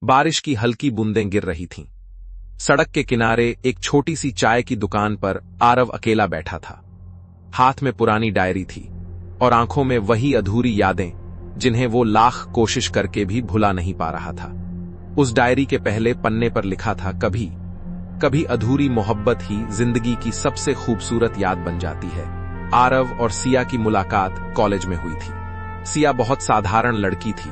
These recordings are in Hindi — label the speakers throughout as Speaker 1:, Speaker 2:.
Speaker 1: बारिश की हल्की बूंदें गिर रही थीं। सड़क के किनारे एक छोटी सी चाय की दुकान पर आरव अकेला बैठा था। हाथ में पुरानी डायरी थी और आंखों में वही अधूरी यादें जिन्हें वो लाख कोशिश करके भी भुला नहीं पा रहा था। उस डायरी के पहले पन्ने पर लिखा था, कभी कभी अधूरी मोहब्बत ही जिंदगी की सबसे खूबसूरत याद बन जाती है। आरव और सिया की मुलाकात कॉलेज में हुई थी। सिया बहुत साधारण लड़की थी,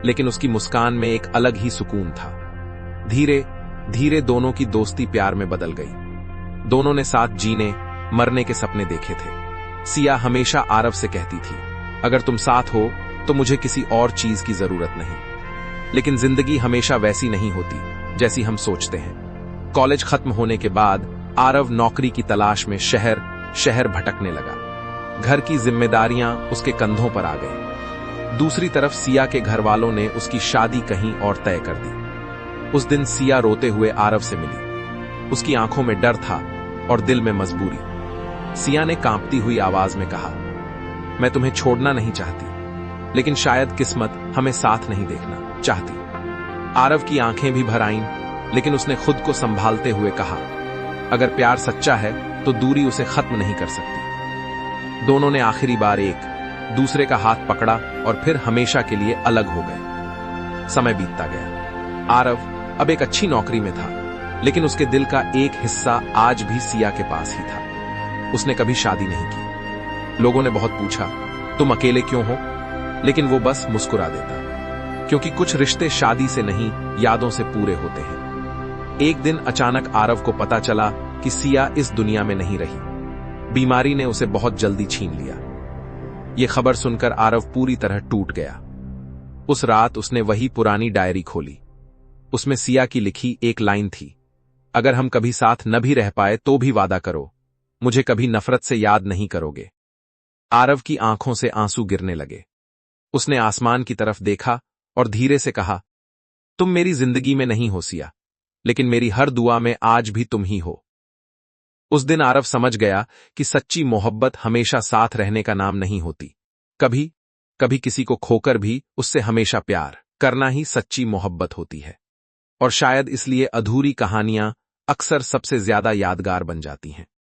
Speaker 1: लेकिन उसकी मुस्कान में एक अलग ही सुकून था। धीरे धीरे दोनों की दोस्ती प्यार में बदल गई। दोनों ने साथ जीने मरने के सपने देखे थे। सिया हमेशा आरव से कहती थी, अगर तुम साथ हो तो मुझे किसी और चीज की जरूरत नहीं। लेकिन जिंदगी हमेशा वैसी नहीं होती जैसी हम सोचते हैं। कॉलेज खत्म होने के बाद आरव नौकरी की तलाश में शहर शहर भटकने लगा। घर की जिम्मेदारियां उसके कंधों पर आ गई। दूसरी तरफ सिया के घर वालों ने उसकी शादी कहीं और तय कर दी। उस दिन सिया रोते हुए आरव से मिली। उसकी आंखों में डर था और दिल में मजबूरी। सिया ने कांपती हुई आवाज में कहा, मैं तुम्हें छोड़ना नहीं चाहती, लेकिन शायद किस्मत हमें साथ नहीं देखना चाहती। आरव की आंखें भी भर आईं, लेकिन उसने खुद को संभालते हुए कहा, अगर प्यार सच्चा है तो दूरी उसे खत्म नहीं कर सकती। दोनों ने आखिरी बार एक दूसरे का हाथ पकड़ा और फिर हमेशा के लिए अलग हो गए। समय बीतता गया। आरव अब एक अच्छी नौकरी में था, लेकिन उसके दिल का एक हिस्सा आज भी सिया के पास ही था। उसने कभी शादी नहीं की। लोगों ने बहुत पूछा, तुम अकेले क्यों हो? लेकिन वो बस मुस्कुरा देता, क्योंकि कुछ रिश्ते शादी से नहीं, यादों से पूरे होते हैं। एक दिन अचानक आरव को पता चला कि सिया इस दुनिया में नहीं रही। बीमारी ने उसे बहुत जल्दी छीन लिया। यह खबर सुनकर आरव पूरी तरह टूट गया। उस रात उसने वही पुरानी डायरी खोली। उसमें सिया की लिखी एक लाइन थी, अगर हम कभी साथ न भी रह पाए तो भी वादा करो, मुझे कभी नफरत से याद नहीं करोगे। आरव की आंखों से आंसू गिरने लगे। उसने आसमान की तरफ देखा और धीरे से कहा, तुम मेरी जिंदगी में नहीं हो सिया, लेकिन मेरी हर दुआ में आज भी तुम ही हो। उस दिन आरव समझ गया कि सच्ची मोहब्बत हमेशा साथ रहने का नाम नहीं होती। कभी कभी किसी को खोकर भी उससे हमेशा प्यार करना ही सच्ची मोहब्बत होती है। और शायद इसलिए अधूरी कहानियां अक्सर सबसे ज्यादा यादगार बन जाती हैं।